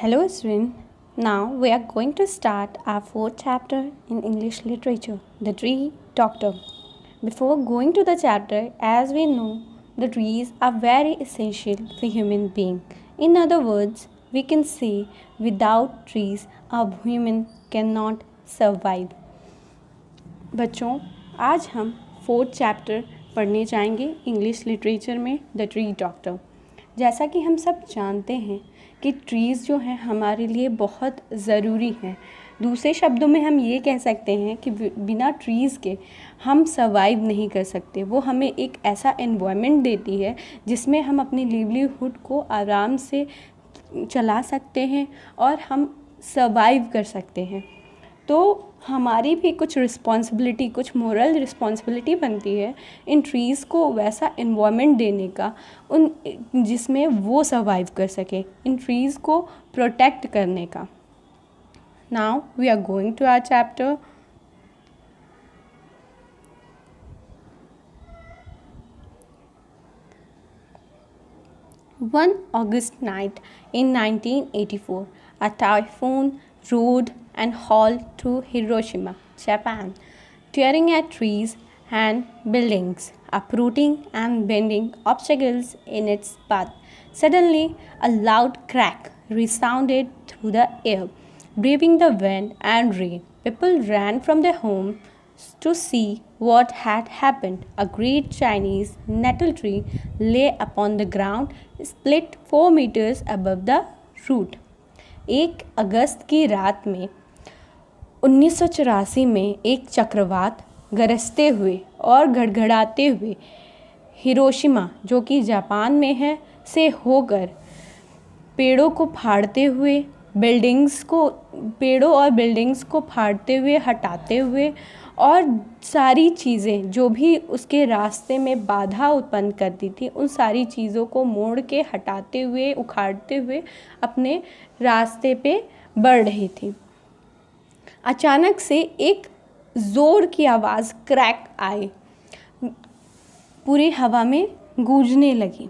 Hello, Srin. Now we are going to start our fourth chapter in English literature, The Tree Doctor. Before going to the chapter, as we know, the trees are very essential for human being. In other words, we can say without trees, a human cannot survive. बच्चों, आज हम fourth chapter पढ़ने जाएंगे English literature में the tree doctor. जैसा कि हम सब जानते हैं कि ट्रीज़ जो हैं हमारे लिए बहुत ज़रूरी हैं। दूसरे शब्दों में हम ये कह सकते हैं कि बिना ट्रीज़ के हम सर्वाइव नहीं कर सकते। वो हमें एक ऐसा एनवायरनमेंट देती है जिसमें हम अपनी लिवलीहुड को आराम से चला सकते हैं और हम सर्वाइव कर सकते हैं। तो हमारी भी कुछ रिस्पॉन्सिबिलिटी, कुछ मोरल रिस्पॉन्सिबिलिटी बनती है इन ट्रीज़ को वैसा इन्वायरमेंट देने का उन जिसमें वो सर्वाइव कर सके, इन ट्रीज़ को प्रोटेक्ट करने का। Now we are going to our chapter. One August night in 1984, a typhoon roared and hauled through Hiroshima, Japan, tearing at trees and buildings, uprooting and bending obstacles in its path. Suddenly, a loud crack resounded through the air, braving the wind and rain. People ran from their homes to see what had happened. A great Chinese nettle tree lay upon the ground, split 4 meters above the root. 1 अगस्त की रात में 1984 में एक चक्रवात गरजते हुए और गड़गड़ाते हुए हिरोशिमा, जो कि जापान में है, से होकर पेड़ों और बिल्डिंग्स को फाड़ते हुए, हटाते हुए और सारी चीज़ें जो भी उसके रास्ते में बाधा उत्पन्न करती थी उन सारी चीज़ों को मोड़ के, हटाते हुए, उखाड़ते हुए अपने रास्ते पे बढ़ रही थी। अचानक से एक ज़ोर की आवाज़ क्रैक आई, पूरी हवा में गूंजने लगी।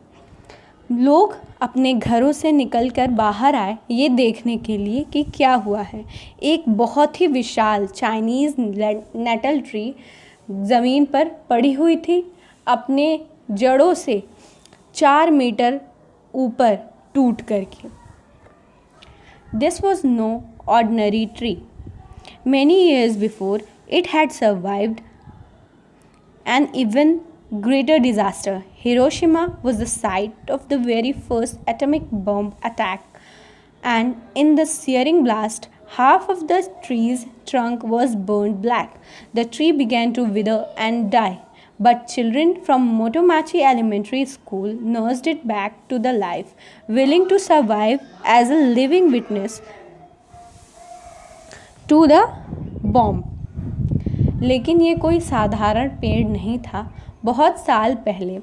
लोग अपने घरों से निकलकर बाहर आए ये देखने के लिए कि क्या हुआ है। एक बहुत ही विशाल चाइनीज़ नेटल ट्री ज़मीन पर पड़ी हुई थी, अपने जड़ों से 4 मीटर ऊपर टूट करके। This was no ordinary tree. Many years before, it had survived an even greater disaster. Hiroshima was the site of the very first atomic bomb attack, and in the searing blast, half of the tree's trunk was burned black. The tree began to wither and die, but children from Motomachi Elementary School nursed it back to the life, willing to survive as a living witness to the bomb. लेकिन ये कोई साधारण पेड़ नहीं था। बहुत साल पहले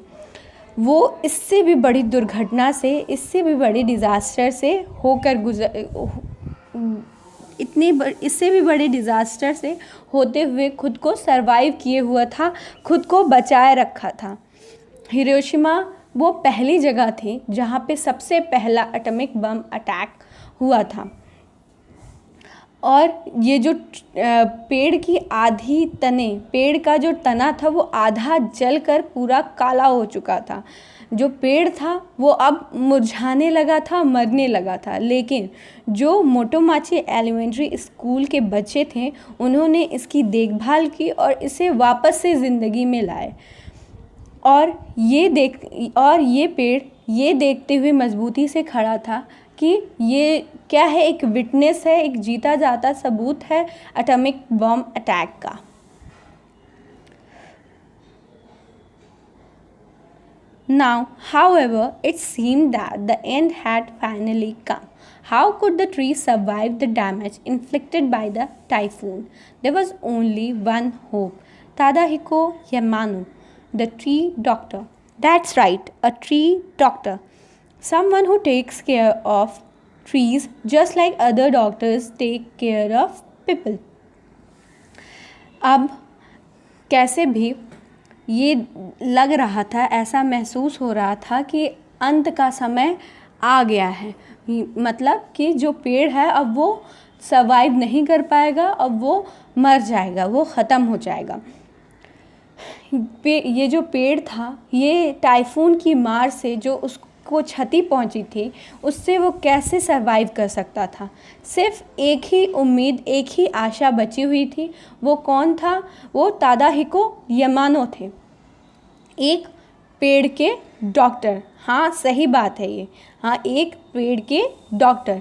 वो इससे भी बड़ी दुर्घटना से, इससे भी बड़ी डिज़ास्टर से होकर इससे भी बड़े डिज़ास्टर से होते हुए खुद को सरवाइव किए हुआ था, खुद को बचाए रखा था। हिरोशिमा वो पहली जगह थी जहाँ पे सबसे पहला एटॉमिक बम अटैक हुआ था। और ये जो पेड़ का जो तना था वो आधा जलकर पूरा काला हो चुका था। जो पेड़ था वो अब मुरझाने लगा था, मरने लगा था। लेकिन जो मोटोमाची एलिमेंट्री स्कूल के बच्चे थे उन्होंने इसकी देखभाल की और इसे वापस से ज़िंदगी में लाए। और ये पेड़ ये देखते हुए मजबूती से खड़ा था कि ये क्या है, एक विटनेस है, एक जीता जाता सबूत है एटॉमिक बॉम्ब अटैक का। Now, however, it seemed that the end had finally come. How could the tree survive the damage inflicted by the typhoon? There was only one hope. Tadahiko Yamano, the tree doctor. That's right, a tree doctor. Someone who takes care of trees just like other doctors take care of people. अब कैसे भी ये लग रहा था, ऐसा महसूस हो रहा था कि अंत का समय आ गया है, मतलब कि जो पेड़ है अब वो सर्वाइव नहीं कर पाएगा, अब वो मर जाएगा, वो ख़त्म हो जाएगा। ये जो पेड़ था, ये टाइफून की मार से जो उसको क्षति पहुंची थी, उससे वो कैसे सरवाइव कर सकता था। सिर्फ एक ही उम्मीद, एक ही आशा बची हुई थी। वो कौन था? वो तादाहिको यामानो थे, एक पेड़ के डॉक्टर। हाँ, सही बात है ये। हाँ, एक पेड़ के डॉक्टर।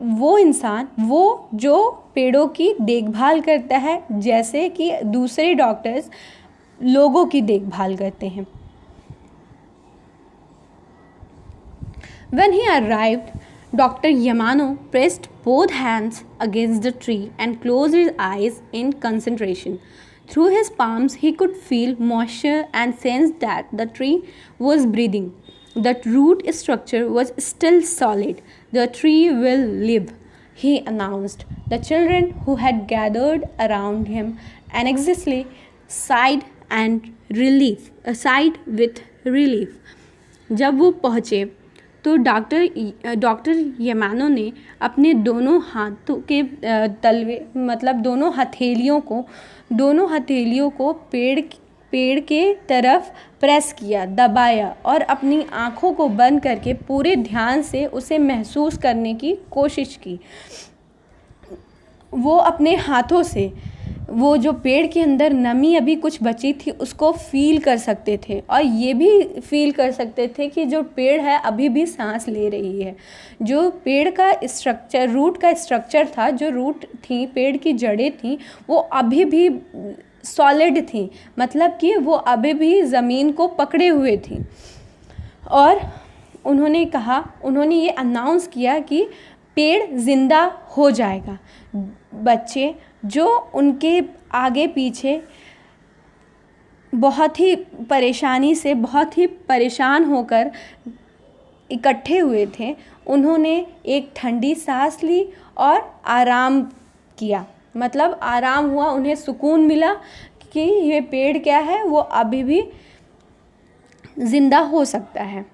वो इंसान, वो जो पेड़ों की देखभाल करता है, जैसे कि दूसरे डॉक्टर्स लोगों की देखभाल करते हैं। When he arrived, Dr. Yamano pressed both hands against the tree and closed his eyes in concentration. Through his palms, he could feel moisture and sensed that the tree was breathing. The root structure was still solid. The tree will live, he announced. The children who had gathered around him anxiously sighed with relief. जब वो पहुँचे तो doctor यामानो ने अपने दोनों हाथों के तलवे, मतलब दोनों हथेलियों को पेड़ के तरफ प्रेस किया, दबाया और अपनी आँखों को बंद करके पूरे ध्यान से उसे महसूस करने की कोशिश की। वो अपने हाथों से वो जो पेड़ के अंदर नमी अभी कुछ बची थी उसको फील कर सकते थे, और ये भी फील कर सकते थे कि जो पेड़ है अभी भी सांस ले रही है। जो पेड़ का स्ट्रक्चर, रूट का स्ट्रक्चर था, जो रूट थी, पेड़ की जड़ें थी, वो अभी भी सॉलिड थी, मतलब कि वो अभी भी ज़मीन को पकड़े हुए थी। और उन्होंने ये अनाउंस किया कि पेड़ ज़िंदा हो जाएगा। बच्चे जो उनके आगे पीछे बहुत ही परेशान होकर इकट्ठे हुए थे, उन्होंने एक ठंडी सांस ली और आराम किया। मतलब आराम हुआ, उन्हें सुकून मिला कि ये पेड़ क्या है, वो अभी भी ज़िंदा हो सकता है।